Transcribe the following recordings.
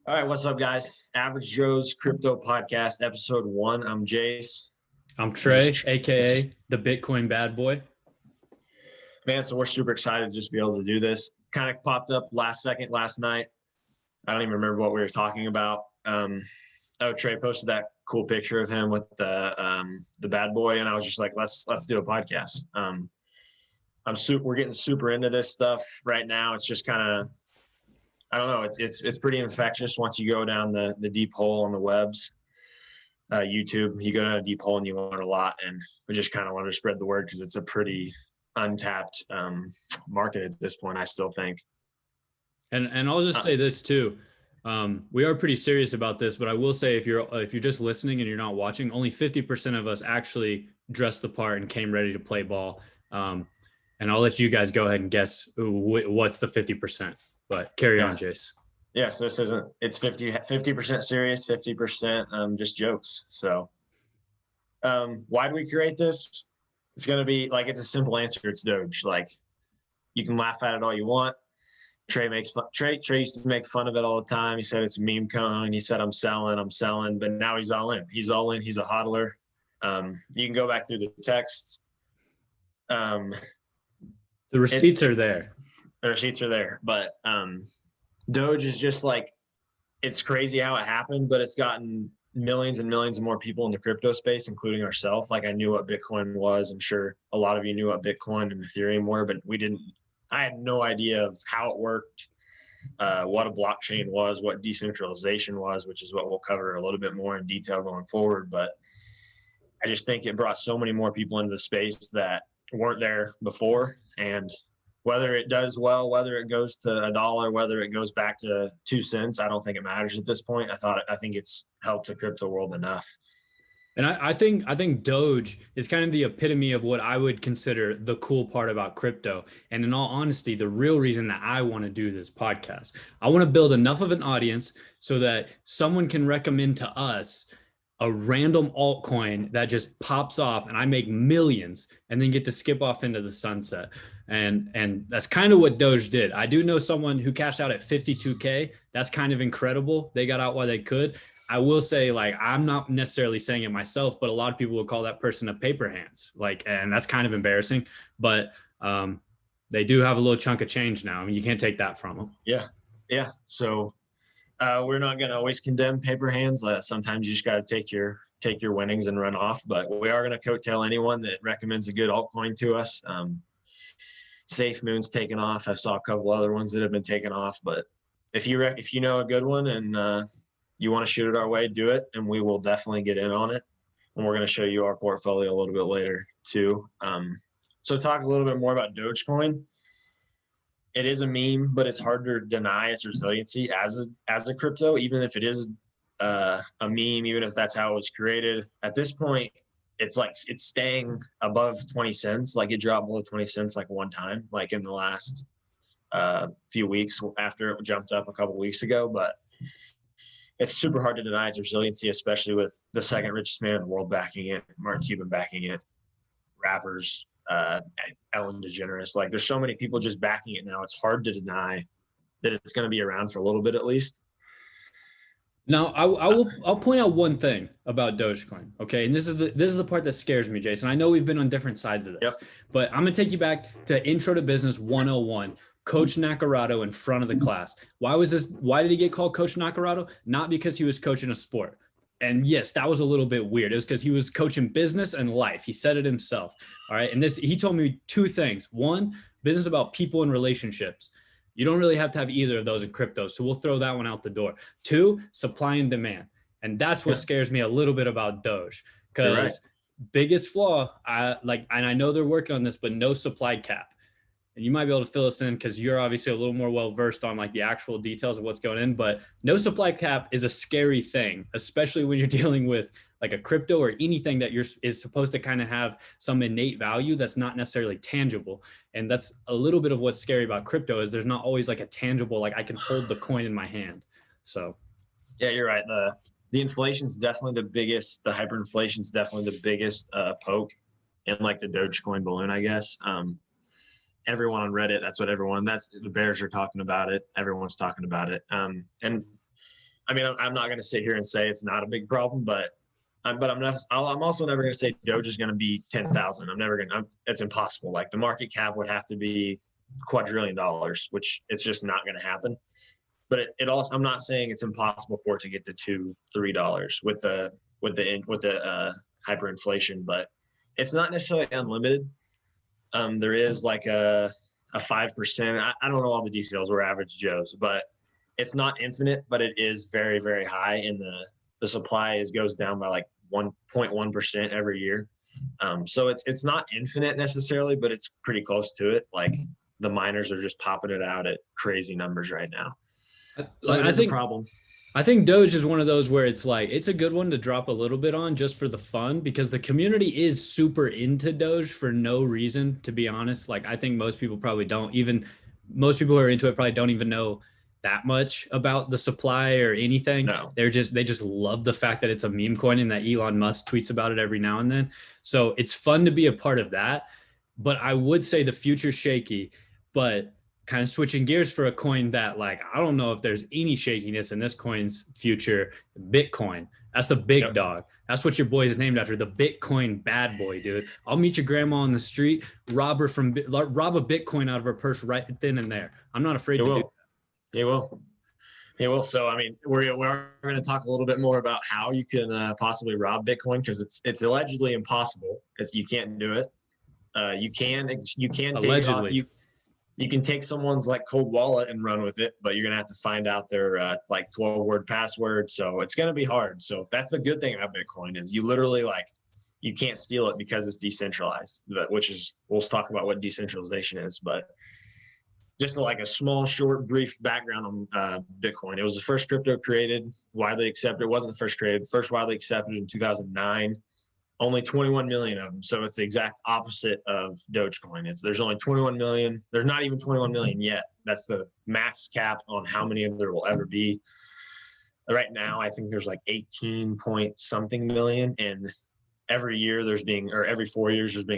All right, what's up, guys? Average Joe's Crypto Podcast, episode 1. I'm Jace. I'm This is Trey, aka the Bitcoin bad boy. man. So we're super excited to just be able to do this. Kind of popped up last second last night. I don't even remember what we were talking about. Trey posted that cool picture of him with the bad boy, and I was just like, let's do a podcast. We're getting super into this stuff right now. It's just kind of, I don't know. It's pretty infectious once you go down the deep hole on the webs. YouTube, you go down a deep hole and you learn a lot. And we just kind of want to spread the word because it's a pretty untapped market at this point, I still think. And I'll just say this too. We are pretty serious about this, but I will say if you're just listening and you're not watching, only 50% of us actually dressed the part and came ready to play ball. And I'll let you guys go ahead and guess what's the 50%. But carry on, Jace. Yeah, so this isn't, it's 50% serious, 50% just jokes. So why do we create this? It's going to be like, it's a simple answer. It's Doge. Like, you can laugh at it all you want. Trey used to make fun of it all the time. He said it's a meme coin. He said, I'm selling, but now he's all in. He's all in. He's a hodler. You can go back through the texts. The receipts are there. The receipts are there, but Doge is just like, it's crazy how it happened, but it's gotten millions and millions of more people in the crypto space, including ourselves. Like, I knew what Bitcoin was. I'm sure a lot of you knew what Bitcoin and Ethereum were, but I had no idea of how it worked, what a blockchain was, what decentralization was, which is what we'll cover a little bit more in detail going forward. But I just think it brought so many more people into the space that weren't there before. And whether it does well, whether it goes to $1, whether it goes back to 2 cents, I don't think it matters at this point. I think it's helped the crypto world enough. And I think Doge is kind of the epitome of what I would consider the cool part about crypto. And in all honesty, the real reason that I want to do this podcast, I want to build enough of an audience so that someone can recommend to us a random altcoin that just pops off and I make millions and then get to skip off into the sunset. And that's kind of what Doge did. I do know someone who cashed out at 52K. That's kind of incredible. They got out while they could. I will say, like, I'm not necessarily saying it myself, but a lot of people will call that person a paper hands. Like, and that's kind of embarrassing, but they do have a little chunk of change now. I mean, you can't take that from them. Yeah. Yeah. So we're not going to always condemn paper hands. Sometimes you just got to take your winnings and run off, but we are going to coattail anyone that recommends a good altcoin to us. Safe Moon's taken off. I saw a couple other ones that have been taken off, but if you know a good one and you want to shoot it our way, do it, and we will definitely get in on it. And we're going to show you our portfolio a little bit later too. So talk a little bit more about Dogecoin. It is a meme, but it's hard to deny its resiliency as a crypto, even if it is a meme, even if that's how it was created. At this point, it's staying above 20 cents. Like, it dropped below 20 cents like one time, like in the last few weeks after it jumped up a couple weeks ago. But it's super hard to deny its resiliency, especially with the second richest man in the world backing it, Mark Cuban backing it, rappers, Ellen DeGeneres. Like, there's so many people just backing it now. It's hard to deny that it's going to be around for a little bit at least. Now, I'll point out one thing about Dogecoin, okay? And this is the part that scares me, Jason. I know we've been on different sides of this, but I'm gonna take you back to Intro to Business 101. Coach Nacarado in front of the class. Why did he get called Coach Nacarado? Not because he was coaching a sport. And yes, that was a little bit weird. It was because he was coaching business and life. He said it himself. All right. And he told me two things. One, business about people and relationships. You don't really have to have either of those in crypto. So we'll throw that one out the door. Two, supply and demand. And that's what scares me a little bit about Doge. Because biggest flaw, and I know they're working on this, but no supply cap. And you might be able to fill us in because you're obviously a little more well-versed on like the actual details of what's going in, but no supply cap is a scary thing, especially when you're dealing with like a crypto or anything that is supposed to kind of have some innate value that's not necessarily tangible. And that's a little bit of what's scary about crypto is there's not always like a tangible, like I can hold the coin in my hand. So. Yeah, you're right. The inflation's definitely the biggest, the hyperinflation's definitely the biggest poke in like the Dogecoin balloon, I guess. Everyone on Reddit, that's the bears are talking about it. Everyone's talking about it. And I mean, I'm not going to sit here and say it's not a big problem, but I'm also never going to say Doge is going to be 10,000. I'm never going to, it's impossible. Like the market cap would have to be $250,000,000, which it's just not going to happen. But it also, I'm not saying it's impossible for it to get to $2, $3 with the hyperinflation, but it's not necessarily unlimited. There is like a 5%. I don't know all the details. We're average Joes, but it's not infinite, but it is very, very high. And the supply goes down by like 1.1% every year. So it's not infinite necessarily, but it's pretty close to it. Like the miners are just popping it out at crazy numbers right now. So it is a problem. I think Doge is one of those where it's like, it's a good one to drop a little bit on just for the fun, because the community is super into Doge for no reason, to be honest. Like, I think most people probably don't even, most people who are into it probably don't even know that much about the supply or anything. No. They just love the fact that it's a meme coin and that Elon Musk tweets about it every now and then. So it's fun to be a part of that. But I would say the future's shaky, but kind of switching gears for a coin that, like, I don't know if there's any shakiness in this coin's future. Bitcoin. That's the big dog. That's what your boy is named after. The Bitcoin bad boy, dude. I'll meet your grandma on the street, rob a Bitcoin out of her purse right then and there. I'm not afraid to do that. He will. So, I mean, we're going to talk a little bit more about how you can possibly rob Bitcoin, because it's allegedly impossible. You can't do it. You can Allegedly. take you can take someone's like cold wallet and run with it, but you're going to have to find out their like 12-word password. So it's going to be hard. So that's the good thing about Bitcoin is you literally you can't steal it because it's decentralized, which is, we'll talk about what decentralization is, but just like a small, short, brief background on Bitcoin. It was the first crypto created, widely accepted. It wasn't the first created, first widely accepted in 2009. Only 21 million of them. So it's the exact opposite of Dogecoin. There's only 21 million. There's not even 21 million yet. That's the max cap on how many of there will ever be. Right now, I think there's like 18 point something million. And every 4 years there's being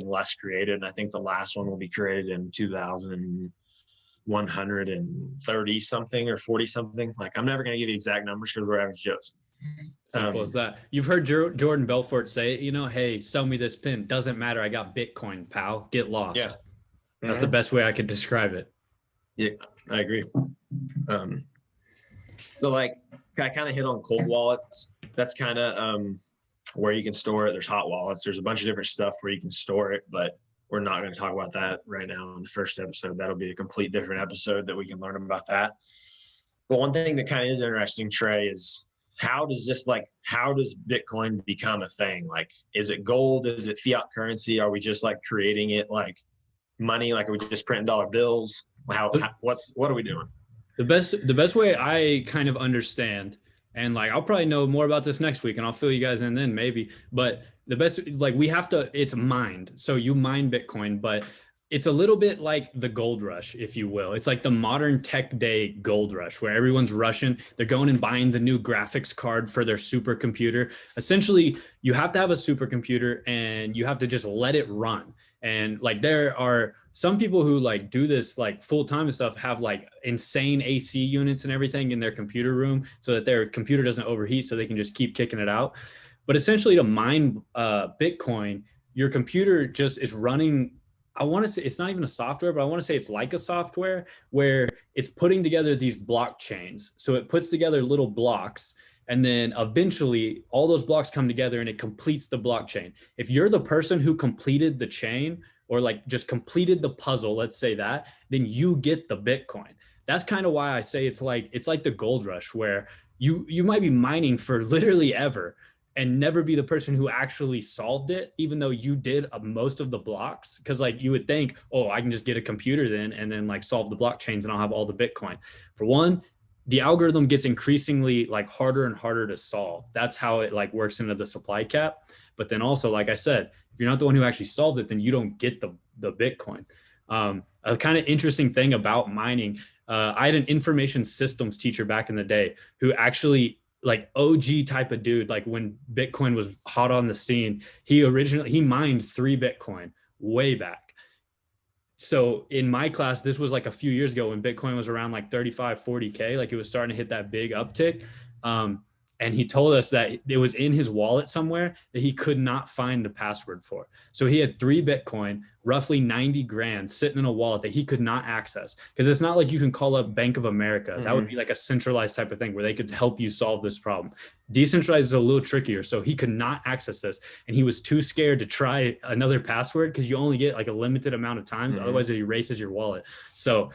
less created. And I think the last one will be created in 2130 something or 40 something. Like, I'm never going to give you exact numbers because we're average Joes. Simple as that. You've heard Jordan Belfort say, hey, sell me this pin. Doesn't matter. I got Bitcoin, pal. Get lost. Yeah. That's the best way I could describe it. Yeah, I agree. So like, I kind of hit on cold wallets. That's kind of where you can store it. There's hot wallets. There's a bunch of different stuff where you can store it, but we're not going to talk about that right now in the first episode. That'll be a complete different episode that we can learn about that. But one thing that kind of is interesting, Trey, is how does Bitcoin become a thing? Like, is it gold? Is it fiat currency? Are we just like creating it like money? Like, are we just printing dollar bills? What are we doing? The best way I kind of understand, and like, I'll probably know more about this next week and I'll fill you guys in then maybe, but the best, like, it's mined. So you mine Bitcoin, but it's a little bit like the gold rush, if you will. It's like the modern tech day gold rush where everyone's rushing. They're going and buying the new graphics card for their supercomputer. Essentially, you have to have a supercomputer and you have to just let it run. And like, there are some people who like do this like full time and stuff, have like insane AC units and everything in their computer room so that their computer doesn't overheat, so they can just keep kicking it out. But essentially, to mine Bitcoin, your computer just is running. I want to say it's not even a software, but I want to say it's like a software where it's putting together these blockchains. So it puts together little blocks, and then eventually all those blocks come together and it completes the blockchain. If you're the person who completed the chain, or like just completed the puzzle, let's say that, then you get the Bitcoin. That's kind of why I say it's like the gold rush, where you might be mining for literally ever and never be the person who actually solved it, even though you did most of the blocks. Because like, you would think, oh, I can just get a computer then and then like solve the blockchains and I'll have all the Bitcoin. For one, the algorithm gets increasingly like harder and harder to solve. That's how it like works into the supply cap. But then also, like I said, if you're not the one who actually solved it, then you don't get the Bitcoin. A kind of interesting thing about mining, I had an information systems teacher back in the day who actually, like, OG type of dude, like when Bitcoin was hot on the scene, he mined 3 Bitcoin way back. So in my class, this was like a few years ago when Bitcoin was around like 35, 40K, like it was starting to hit that big uptick. And he told us that it was in his wallet somewhere that he could not find the password for. So he had 3 Bitcoin, roughly 90 grand sitting in a wallet that he could not access. Because it's not like you can call up Bank of America. That would be like a centralized type of thing where they could help you solve this problem. Decentralized is a little trickier. So he could not access this. And he was too scared to try another password because you only get like a limited amount of times. Otherwise it erases your wallet. So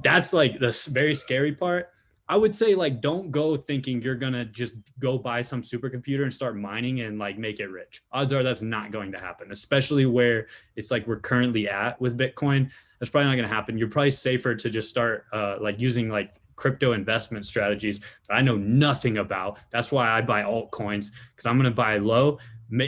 that's like the very scary part. I would say like, don't go thinking you're going to just go buy some supercomputer and start mining and like make it rich. Odds are that's not going to happen, especially where it's like we're currently at with Bitcoin. That's probably not going to happen. You're probably safer to just start like using like crypto investment strategies that I know nothing about. That's why I buy altcoins, because I'm going to buy low,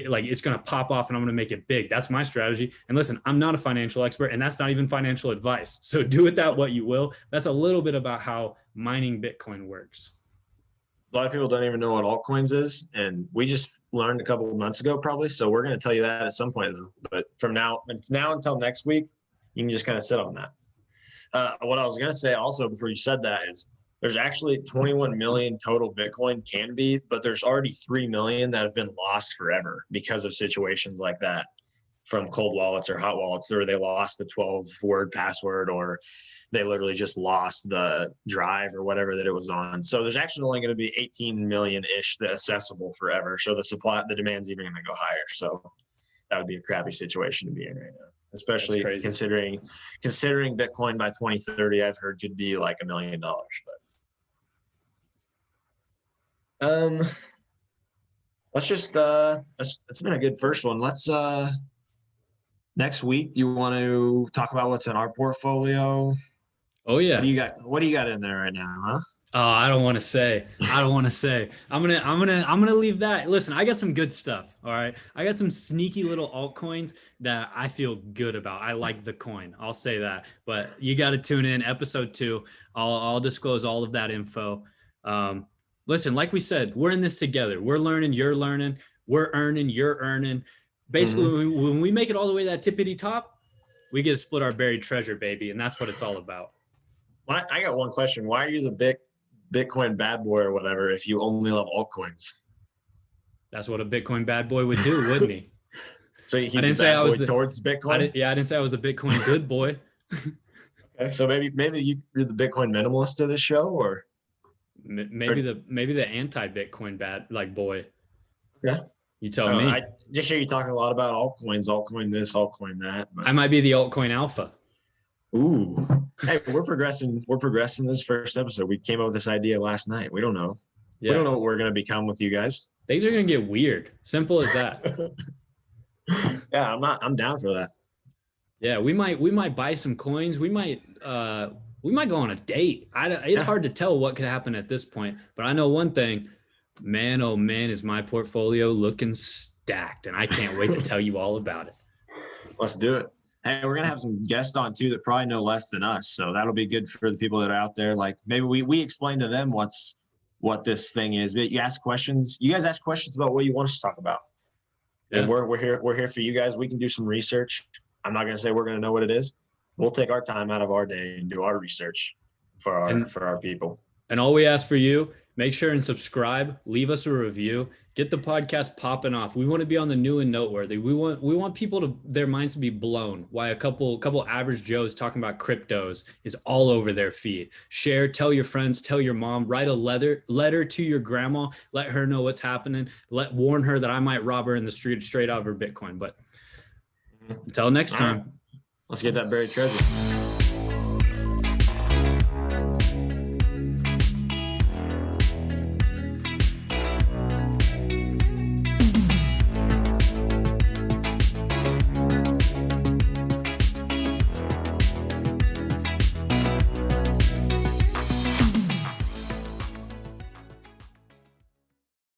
like it's going to pop off and I'm going to make it big. That's my strategy. And listen, I'm not a financial expert and that's not even financial advice. So do with that what you will. That's a little bit about how mining Bitcoin works. A lot of people don't even know what altcoins is. And we just learned a couple of months ago, probably. So we're going to tell you that at some point though. But from now until next week, you can just kind of sit on that. What I was going to say also before you said that is there's actually 21 million total Bitcoin can be, but there's already 3 million that have been lost forever because of situations like that, from cold wallets or hot wallets, or they lost the 12-word password, or they literally just lost the drive or whatever that it was on. So there's actually only going to be 18 million-ish that accessible forever. So the demand's even going to go higher. So that would be a crappy situation to be in right now, especially considering Bitcoin by 2030, I've heard could be like $1 million. But let's just it's been a good first one. Let's next week, do you want to talk about what's in our portfolio? Oh yeah. What do you got in there right now, huh? Oh, I don't want to say. I'm gonna leave that. Listen, I got some good stuff. All right. I got some sneaky little altcoins that I feel good about. I like the coin. I'll say that. But you got to tune in episode 2. I'll disclose all of that info. Listen, like we said, we're in this together. We're learning, you're learning, we're earning, you're earning. Basically, when we make it all the way to that tippity top, we get to split our buried treasure, baby. And that's what it's all about. I got one question. Why are you the Bitcoin bad boy or whatever if you only love altcoins? That's what a Bitcoin bad boy would do, wouldn't he? So he's a bad boy towards Bitcoin? I didn't say I was the Bitcoin good boy. Okay, so maybe you're the Bitcoin minimalist of this show, or maybe the anti-Bitcoin bad like boy. Yeah. You tell me. I just hear you talking a lot about altcoins, altcoin this, altcoin that. But... I might be the altcoin alpha. Ooh. Hey, we're progressing. We're progressing this first episode. We came up with this idea last night. We don't know. Yeah. We don't know what we're going to become with you guys. Things are going to get weird. Simple as that. Yeah, I'm down for that. Yeah, we might buy some coins. We might go on a date. It's hard to tell what could happen at this point, but I know one thing, man, oh man, is my portfolio looking stacked, and I can't wait to tell you all about it. Let's do it. Hey, we're going to have some guests on too that probably know less than us. So that'll be good for the people that are out there. Like maybe we explain to them what this thing is. But you ask questions. You guys ask questions about what you want us to talk about. Yeah. And we're here for you guys. We can do some research. I'm not going to say we're going to know what it is. We'll take our time out of our day and do our research for our people. And all we ask for you, make sure and subscribe, leave us a review, get the podcast popping off. We want to be on the new and noteworthy. We want people their minds to be blown. Why a couple average Joes talking about cryptos is all over their feed. Share, tell your friends, tell your mom, write a letter to your grandma, let her know what's happening, warn her that I might rob her in the street straight out of her Bitcoin. But until next time, let's get that buried treasure.